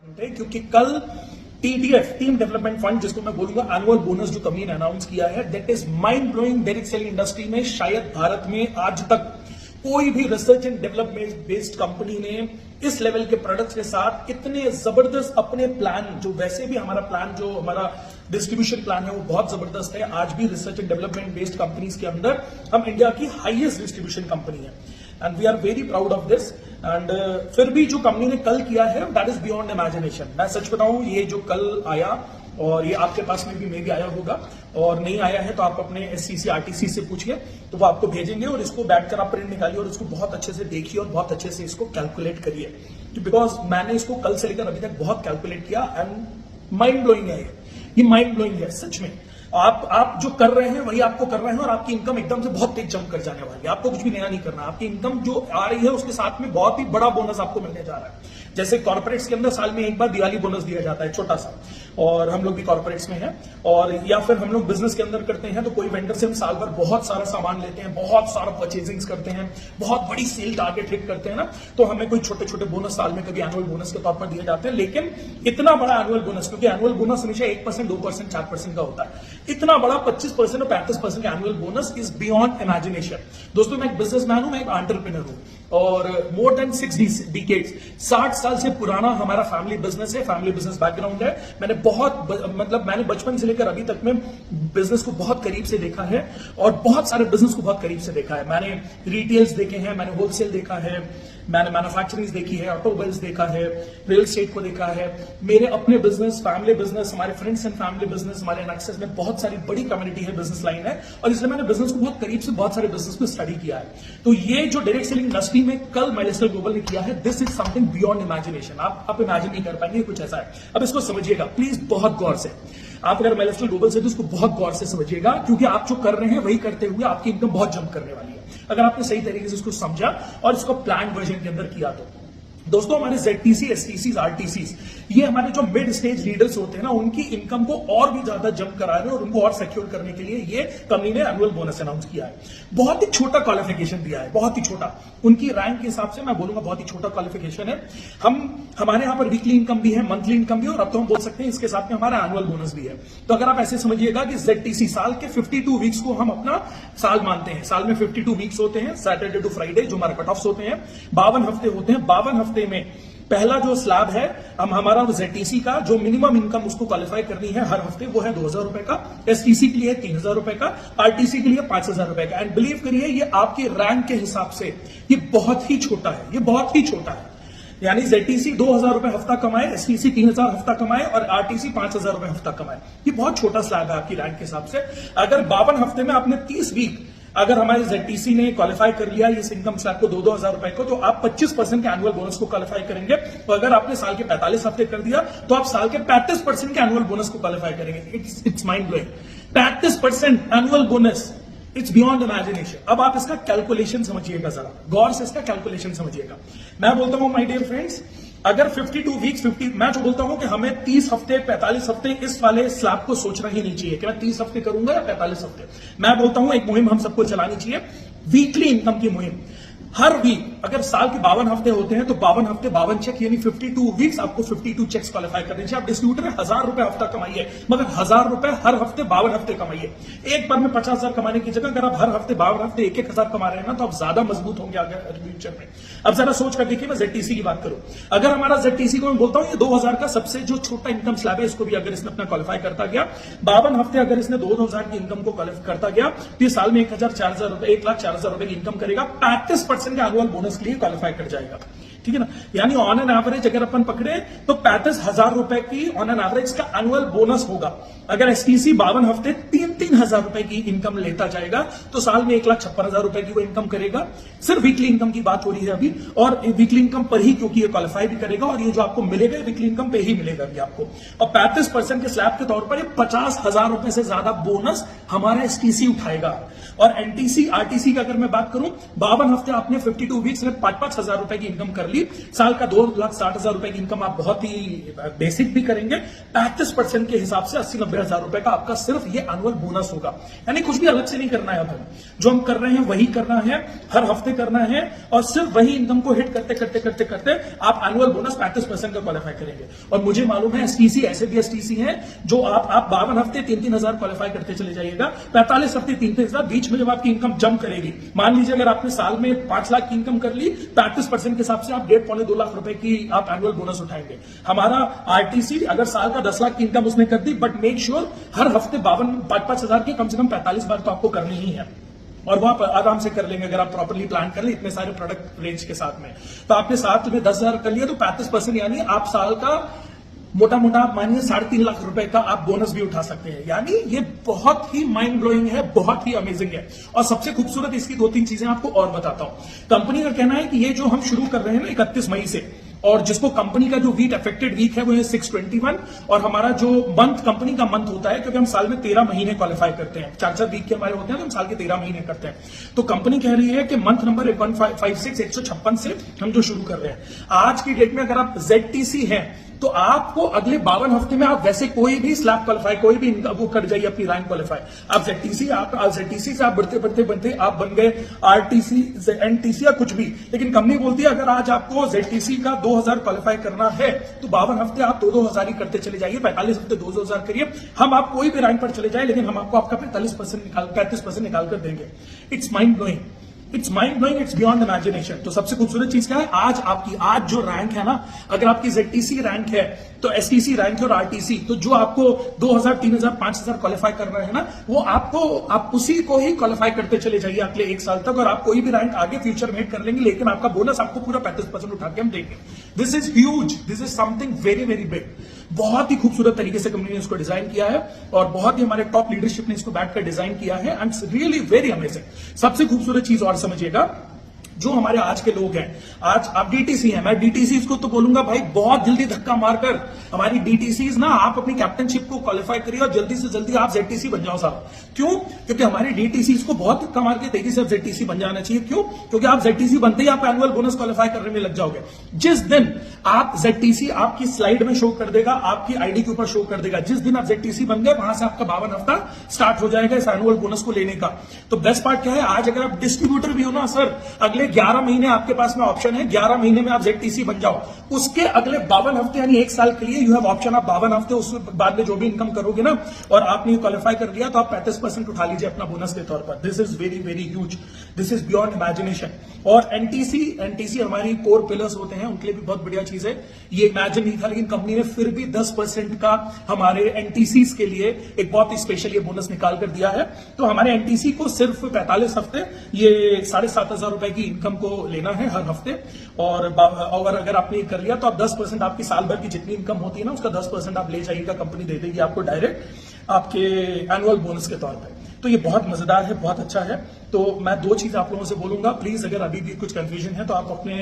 क्योंकि कल TDF team development fund जिसको मैं बोलूंगा एनुअल बोनस जो कंपनी ने अनाउंस किया है, that is mind blowing. Direct selling industry में शायद भारत में आज तक कोई भी research and development based company ने इस लेवल के प्रोडक्ट्स के साथ इतने जबरदस्त अपने प्लान, जो वैसे भी हमारा प्लान जो हमारा डिस्ट्रीब्यूशन प्लान है वो बहुत जबरदस्त है। आज भी research and development based companies के अंदर हम इंडिया की हाईएस्ट डिस्ट्रीब्यूशन कंपनी है and we are very proud of this. And फिर भी जो कंपनी ने कल किया है दैट इज बियॉन्ड इमेजिनेशन। मैं सच बताऊं, ये जो कल आया और ये आपके पास में भी आया होगा, और नहीं आया है तो आप अपने एससीसी आरटीसी से पूछिए, तो वो आपको भेजेंगे और इसको बैठकर आप प्रिंट निकालिए और इसको बहुत अच्छे से देखिए और बहुत अच्छे से इसको कैलकुलेट करिए। बिकॉज मैंने इसको कल से लेकर अभी तक बहुत कैलकुलेट किया एंड माइंड ब्लोइंग है ये माइंड ब्लोइंग है सच में। आप जो कर रहे हैं वही आपको कर रहे हैं और आपकी इनकम एकदम से बहुत तेज जंप कर जाने वाली है। आपको कुछ भी नया नहीं करना, आपकी इनकम जो आ रही है उसके साथ में बहुत ही बड़ा बोनस आपको मिलने जा रहा है। जैसे कॉर्पोरेट्स के अंदर साल में एक बार दिवाली बोनस दिया जाता है छोटा सा, और हम लोग भी कॉर्पोरेट्स में हैं, और या फिर हम लोग बिजनेस के अंदर करते हैं तो कोई वेंडर से हम साल भर बहुत सारा सामान लेते हैं, बहुत सारा परचेजिंग्स करते हैं, बहुत बड़ी सेल टारगेट हिट करते हैं ना, तो हमें कोई छोटे छोटे बोनस साल में कभी एनुअल बोनस के तौर पर दिए जाते हैं। लेकिन इतना बड़ा एनुअल बोनस, क्योंकि एनुअल बोनस हमेशा 1%, 2%, 4% का होता है, इतना बड़ा 25% और 35% का annual bonus is beyond imagination. दोस्तों, मैं एक बिजनेसमैन हूं, मैं एक एंटरप्रेन्योर हूं, और मोर देन 6 डिकेड्स, 60 साल से पुराना हमारा फैमिली बिजनेस है, फैमिली बिजनेस बैकग्राउंड है। मैंने बचपन से लेकर अभी तक में बिजनेस को बहुत करीब से देखा है और बहुत सारे बिजनेस को बहुत करीब से देखा है। मैंने रिटेल्स देखे हैं, मैंने होलसेल देखा है, मैंने मैन्युफैक्चरिंग देखी है, ऑटोमोबाइल्स देखा है, रियल एस्टेट को देखा है। मेरे अपने बिजनेस, फैमिली बिजनेस, हमारे फ्रेंड्स एंड फैमिली बिजनेस, हमारे एक्सेस में बहुत सारी बड़ी कम्युनिटी है, बिजनेस लाइन है, और इसलिए मैंने बिजनेस को बहुत करीब से बहुत सारे बिजनेस को स्टडी किया है। तो ये जो डायरेक्ट सेलिंग इंडस्ट्री में कल माइलस्टोन ग्लोबल ने किया है, this is something beyond imagination. आप इमेजिन नहीं कर पाएंगे कुछ ऐसा है। अब इसको समझिएगा प्लीज बहुत गौर से। आप अगर माइलस्टोन ग्लोबल से तो उसको बहुत गौर से समझिएगा, क्योंकि आप जो कर रहे हैं वही करते हुए आपकी इनकम बहुत जंप करने वाली है अगर आपने सही तरीके से इसको समझा और इसको प्लान वर्जन के अंदर किया तो। दोस्तों, हमारे ZTC, STCs, RTCs, ये हमारे जो मिड स्टेज लीडर्स होते हैं ना, उनकी इनकम को और भी ज्यादा जंप करा रहे हैं और उनको और सिक्योर करने के लिए ये कंपनी ने एनुअल बोनस अनाउंस किया है। बहुत ही छोटा क्वालिफिकेशन दिया है, बहुत ही छोटा, उनकी रैंक के हिसाब से मैं बोलूंगा बहुत ही छोटा क्वालिफिकेशन है। हमारे यहाँ पर वीकली इनकम भी है, मंथली इनकम भी है, और अब तो हम बोल सकते हैं इसके साथ में हमारा एनुअल बोनस भी है। तो अगर आप ऐसे समझिएगा कि ZTC साल के 52 वीक्स को हम अपना साल मानते हैं। साल में 52 वीक्स होते हैं, सैटरडे टू फ्राइडे जो हमारे कट ऑफ्स होते हैं, 52 हफ्ते होते हैं। 52 हफ्ते में पहला जो स्लैब है हमारा ZTC का, जो मिनिमम इनकम उसको क्वालिफाई करनी है हर हफ्ते, वो है 2000 रुपए का। STC के लिए 3000 रुपए का, RTC के लिए 5000 रुपए का। एंड बिलीव करिए, ये आपके रैंक के हिसाब से ये बहुत ही छोटा है, ये बहुत ही छोटा है। यानी ZTC 2000 रुपए हफ्ता कमाए, STC 3000 हफ्ता कमाए और RTC 5000 रुपए हफ्ता कमाए। ये बहुत छोटा स्लैब है आपकी रैंक के हिसाब से। अगर 52 हफ्ते में आपने 30 वीक अगर हमारे ZTC ने क्वालिफाई कर लिया इस इनकम स्लैब को 2-2000 रुपए को, तो आप 25% के एनुअल बोनस को क्वालिफाई करेंगे। और अगर आपने साल के 45 हफ्ते कर दिया तो आप साल के 35% के एनुअल बोनस को क्वालिफाई करेंगे। It's mind blowing. 35% annual bonus, it's beyond imagination. अब आप इसका कैलकुलेशन समझिएगा, जरा गौर से इसका कैलकुलेशन समझिएगा। मैं बोलता हूं माय डियर फ्रेंड्स, अगर 52 वीक्स, मैं जो बोलता हूं कि हमें 30 हफ्ते 45 हफ्ते इस वाले स्लैब को सोचना ही नहीं चाहिए कि मैं 30 हफ्ते करूंगा या 45 हफ्ते। मैं बोलता हूं एक मुहिम हम सबको चलानी चाहिए, वीकली इनकम की मुहिम। हर वीक, अगर साल के 52 हफ्ते होते हैं तो 52 हफ्ते 52 चेक, यानी 52 वीक्स आपको 52 चेक्स क्वालिफाई करने चाहिए। आप डिस्ट्रीब्यूटर 1000 रुपए हफ्ता कमाइए, मगर 1000 रुपए हर हफ्ते 52 हफ्ते कमाइए। एक बार में 50,000 कमाने की जगह अगर आप हर हफ्ते 52 हफ्ते 1-1000 कमा रहे हैं ना, तो आप ज्यादा मजबूत होंगे आगे फ्यूचर में। अब जरा सोच कर देखिए, मैं ZTC की बात करूं, अगर हमारा ZTC को मैं बोलता हूं ये 2000 का सबसे जो छोटा इनकम स्लैब है, इसको भी अगर इसने अपना क्वालिफाई करता गया, 52 हफ्ते अगर इसने 2000 की इनकम को क्वालिफाई करता गया, तो ये साल में 1,04,000 रुपए 1,04,000 रुपए की इनकम करेगा, 35% के एनुअल बोनस लिए क्वालिफाई कर जाएगा। ठीक है ना, यानी ऑन एन एवरेज अगर अपन पकड़े तो 35,000 रुपए की ऑन एन एवरेज का एनुअल बोनस होगा। अगर STC 52 हफ्ते 3,000 रुपए की इनकम लेता जाएगा तो साल में 1,56,000 रुपए की वो इनकम करेगा। सिर्फ वीकली इनकम की बात हो रही है अभी, और वीकली इनकम पर ही, क्योंकि ये क्वालिफाई भी करेगा और ये जो आपको मिलेगा वीकली इनकम पे ही मिलेगा अभी आपको। और 35% के स्लैब के तौर पर ये 50,000 रुपए से ज्यादा बोनस हमारा STC उठाएगा। और NTC RTC की अगर मैं बात करूं, 52 हफ्ते आपने 52 वीक्स में 5-5 हजार रुपए की इनकम कर ली, ली, साल का 2,60,000 रुपए की इनकम आप बहुत ही बेसिक भी करेंगे, 35% के हिसाब से 80-90,000 रुपए का आपका सिर्फ ये एनुअल बोनस होगा। यानी कुछ भी अलग से नहीं करना है, अब जो हम कर रहे हैं वही करना है, हर हफ्ते करना है, और सिर्फ वही इनकम को हिट करते करते करते करते आप एनुअल बोनस 35% का क्वालिफाई करेंगे। और मुझे मालूम है एसटीसी ऐसे भी एसटीसी है जो आप 52 हफ्ते 3-3 क्वालिफाई करते चले जाइएगा, 45 हफ्ते 3-3 बीच में जब आपकी इनकम जंप करेगी, मान लीजिए अगर आपने साल में 5 लाख की इनकम कर ली, 35% के हिसाब से आप 1.5-2 लाख रुपए की आप एनुअल बोनस उठाएंगे। हमारा आरटीसी अगर साल का 10 लाख की इनकम उसने कर दी, बट मेक श्योर हर हफ्ते 5-5 हजार की कम से कम 45 बार तो आपको करनी ही है, और वो आप आराम से कर लेंगे अगर आप प्रॉपर्ली प्लान कर ले इतने सारे प्रोडक्ट रेंज के साथ में। तो आपने साथ में 10,000 कर लिया तो 35% यानी आप साल का मोटा मोटा आप मानिए 3.5 लाख रुपए का आप बोनस भी उठा सकते हैं। यानी ये बहुत ही माइंड ब्लोइंग है, बहुत ही अमेजिंग है। और सबसे खूबसूरत इसकी 2-3 चीजें आपको और बताता हूं। कंपनी का कहना है कि ये जो हम शुरू कर रहे हैं ना 31 मई से, और जिसको कंपनी का जो वीक अफेक्टेड वीक है वो है 621, और हमारा जो मंथ कंपनी का मंथ होता है, क्योंकि हम साल में 13 महीने क्वालिफाई करते हैं, 4-4 वीक के हमारे होते हैं तो हम साल के 13 महीने करते हैं। तो कंपनी कह रही है कि मंथ नंबर 156 से हम जो शुरू कर रहे हैं आज की डेट में, अगर आप ZTC हैं तो आपको अगले 52 हफ्ते में आप वैसे कोई भी स्लैब क्वालिफाई, कोई भी वो कर जाइए अपनी रैंक क्वालिफाई। आप ZTC से आप बढ़ते आप बन गए RTC, NTC या कुछ भी, लेकिन कंपनी बोलती है अगर आज आपको ZTC का 2,000 क्वालिफाई करना है तो 52 हफ्ते आप 2,000 ही करते चले जाइए, 45 हफ्ते 2,000 करिए। हम आप कोई भी रैंक पर चले जाए, लेकिन हम आपको आपका 35% निकाल कर देंगे। It's mind blowing, it's mind blowing, it's beyond imagination. तो सबसे खूबसूरत चीज क्या है, आज जो रैंक है ना, अगर आपकी ZTC रैंक है तो STC रैंक है और RTC, तो जो आपको 2,000, 3,000, 5,000 क्वालिफाई कर रहे हैं ना, वो आप उसी को ही क्वालिफाई करते चले जाइए अगले 1 साल तक, और आप कोई भी रैंक आगे फ्यूचर में हिट कर लेंगे, लेकिन आपका बोनस आपको पूरा 35% उठा के हम देंगे। This is huge, this is something very very big. बहुत ही खूबसूरत तरीके से कंपनी ने इसको डिजाइन किया है, और बहुत ही हमारे टॉप लीडरशिप ने इसको बैठकर डिजाइन किया है, एंड रियली वेरी अमेजिंग। सबसे खूबसूरत चीज और समझिएगा, जो हमारे आज के लोग हैं, आज आप DTC हैं, मैं DTC को तो बोलूंगा भाई बहुत जल्दी धक्का मारकर हमारी DTCs ना, आप अपनी कैप्टनशिप को क्वालिफाई करिए और जल्दी से जल्दी आप ZTC बन जाओ साहब। क्यों? क्योंकि हमारी DTCs को बहुत धक्का मार के तेजी से अब ZTC बन जाना चाहिए। क्यों? क्योंकि आप ZTC बनते ही आप एनुअल बोनस क्वालिफाई करने में लग जाओगे। जिस दिन आप ZTC आपकी स्लाइड में शो कर देगा, आपकी आईडी के ऊपर शो कर देगा, जिस दिन आप ZTC बन गए वहां से आपका 52 हफ्ता स्टार्ट हो जाएगा इस एनुअल बोनस को लेने का। तो बेस्ट पार्ट क्या है, आज अगर आप डिस्ट्रीब्यूटर भी हो ना सर, अगले 11 महीने आपके पास में ऑप्शन है, 11 महीने में आप ZTC बन जाओ, उसके अगले 52 हफ्ते यानी 1 साल के लिए यू हैव ऑप्शन, आप 52 हफ्ते उस बाद में जो भी इनकम करोगे ना, और आपने क्वालिफाई कर लिया तो आप 35% उठा लीजिए अपना बोनस के तौर पर। This is very very huge, this is beyond imagination. और NTC हमारी कोर पिलर्स होते हैं, उनके लिए भी बहुत बढ़िया चीज है। ये इमेजिन नहीं था, लेकिन कंपनी ने फिर भी 10% का हमारे NTCs के लिए एक बहुत ही स्पेशल ये बोनस निकाल कर दिया है। तो हमारे NTC को सिर्फ 45 हफ्ते ये 7,500 रुपए की इनकम को लेना है हर हफ्ते, और अगर आपने कर लिया तो आप 10% आपकी साल भर की जितनी इनकम होती है ना, उसका 10% आप ले जाइएगा, कंपनी दे देगी आपको डायरेक्ट आपके एनुअल बोनस के तौर पर। तो ये बहुत मजेदार है, बहुत अच्छा है। तो मैं 2 चीज आप लोगों से बोलूंगा, प्लीज अगर अभी भी कुछ कंफ्यूजन है तो आप अपने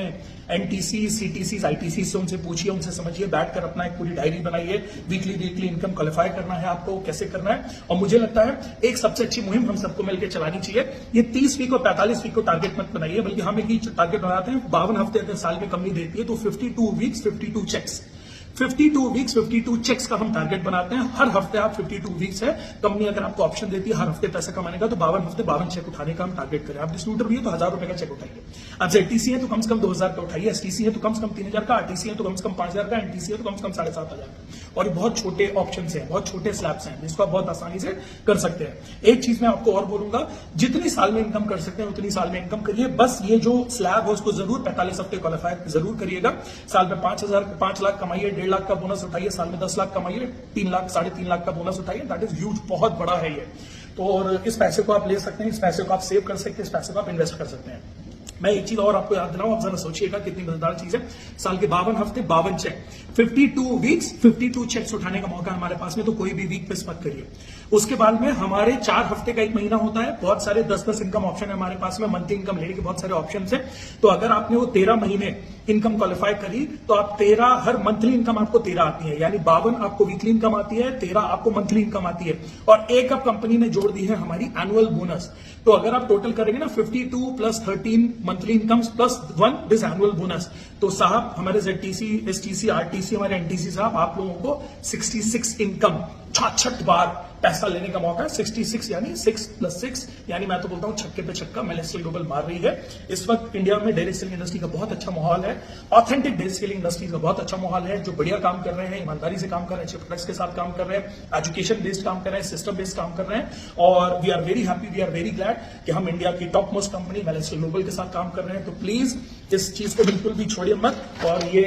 NTC, CTC, ITC से उनसे पूछिए, उनसे समझिए, बैठकर अपना एक पूरी डायरी बनाइए, वीकली इनकम क्वालिफाई करना है आपको, कैसे करना है। और मुझे लगता है एक सबसे अच्छी मुहिम हम सबको मिलकर चलानी चाहिए। ये 30 वीक और 45 वीक को टारगेट मत बनाइए, बल्कि हम एक ही टारगेट बनाते हैं। 52 हफ्ते अगर साल में कंपनी देती है तो 52 वीक्स 52 चेक्स, 52 वीक्स 52 चेक्स का हम टारगेट बनाते हैं। हर हफ्ते आप 52 वीक्स है, कंपनी अगर आपको ऑप्शन देती है हर हफ्ते पैसा कमाने का, तो 52 हफ्ते 52 चेक उठाने का हम टारगेट करें। आप डिस्ट्रीब्यूटर भी है तो 1,000 रुपए का चेक उठाइए। आप ZTC है तो कम से कम 2,000 का उठाइए, STC है तो कम से कम 3,000 का, RTC है तो कम से कम 5,000 का, NTC है तो कम से कम 7,500 का। और ये बहुत छोटे ऑप्शन है, बहुत छोटे स्लैब्स हैं, जिसको आप बहुत आसानी से कर सकते हैं। एक चीज मैं आपको और बोलूंगा, जितनी साल में इनकम कर सकते हैं उतनी साल में इनकम करिए। बस ये जो स्लैब है उसको जरूर 45 हफ्ते क्वालिफाई जरूर करिएगा। साल में 5 लाख कमाइए, 1.5 लाख का बोनस उठाइए, साल में 10 लाख कमाइए, 3 लाख 3.5 लाख का बोनस उठाइए। दैट इज ह्यूज, बहुत बड़ा है ये। तो और इस पैसे को आप ले सकते हैं, इस पैसे को आप सेव कर सकते हैं, इस पैसे को आप इन्वेस्ट कर सकते हैं। मैं एक चीज और आपको याद दिलाऊं, आप जरा सोचिएगा कितनी मजेदार चीज है। साल के 52 हफ्ते 52 चेक, 52 वीक्स 52 चेक्स उठाने का मौका हमारे पास में, तो कोई भी वीक मिस मत करिए। उसके बाद में हमारे 4 हफ्ते का 1 महीना होता है, बहुत सारे 10-10 इनकम ऑप्शन है हमारे पास में, मंथली इनकम लेने के बहुत सारे ऑप्शन है। तो अगर आपने वो 13 महीने इनकम क्वालिफाई करी तो आप 13 हर मंथली इनकम आपको 13 आती है, यानी 52 आपको वीकली इनकम आती है, 13 आपको मंथली इनकम आती है। और एक अब कंपनी ने जोड़ दी है हमारी एनुअल बोनस। तो अगर आप टोटल करेंगे ना 52 plus 13 monthly incomes plus 1 this annual bonus, तो साहब हमारे ZTC, STC, RTC, हमारे NTC साहब आप लोगों को 66 इनकम 66 बार पैसा लेने का मौका है। 66 यानी 6 + 6 यानी मैं तो बोलता हूं छक्के पे छक्का मेलेस्टियल ग्लोबल मार रही है। इस वक्त इंडिया में डायरेक्ट सेलिंग इंडस्ट्री का बहुत अच्छा माहौल है, ऑथेंटिक डायरेक्ट सेलिंग इंडस्ट्री का बहुत अच्छा माहौल है, जो बढ़िया काम कर रहे हैं, ईमानदारी से काम कर रहे हैं, अच्छे प्रोडक्ट्स के साथ काम कर रहे हैं, एजुकेशन बेस्ड काम कर रहे हैं, सिस्टम बेस्ड काम कर रहे हैं। और we are very happy, we are very glad कि हम इंडिया की टॉप मोस्ट कंपनी मेलेस्टियल ग्लोबल के साथ काम कर रहे हैं। तो प्लीज इस चीज को बिल्कुल भी छोड़िए मत, और ये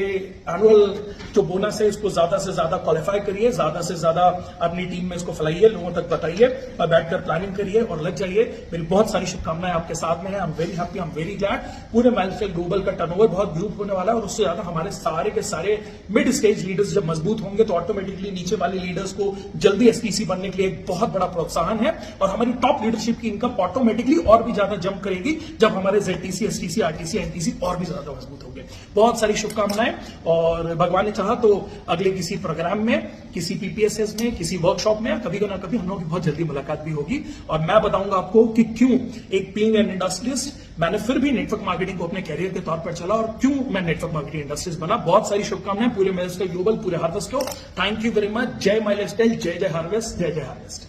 एनुअल जो बोनस है इसको ज्यादा से ज्यादा क्वालिफाई करिए, ज्यादा से ज्यादा अपनी टीम में इसको फैलाइए, लोगों तक बताइए और बैठकर प्लानिंग करिए और लग जाइए। मेरी बहुत सारी शुभकामनाएं आपके साथ में है। I am very happy, I am very glad. पूरे मेलेस्टियल ग्लोबल का टर्नओवर बहुत ग्रुप होने वाला है, और उससे ज्यादा हमारे सारे के सारे मिड स्टेज लीडर्स जब मजबूत होंगे तो ऑटोमेटिकली नीचे वाले लीडर्स को जल्दी STC बनने के लिए एक बहुत बड़ा प्रोत्साहन है, और हमारी टॉप लीडरशिप की इनकम ऑटोमेटिकली और भी ज्यादा जंप करेगी जब हमारे ZTC, STC, RTC, NTC और भी ज्यादा मजबूत होंगे। बहुत सारी शुभकामनाएं, और भगवान ने चाहा तो अगले किसी प्रोग्राम में, किसी PPSS में, किसी वर्कशॉप में कभी ना कभी हम लोगों की बहुत जल्दी मुलाकात भी होगी, और मैं बताऊंगा आपको कि क्यों एक बीइंग एन इंडस्ट्रियलिस्ट मैंने फिर भी नेटवर्क मार्केटिंग को अपने कैरियर के तौर पर चला, और क्यों मैं नेटवर्क मार्केटिंग इंडस्ट्रीज बना। बहुत सारी शुभकामनाएं पूरे मेलेस्टियल ग्लोबल, पूरे हार्वेस्ट को। Thank you very much. जय माय लाइफस्टाइल, जय जय हार्वेस्ट, जय जय हार्वेस्ट।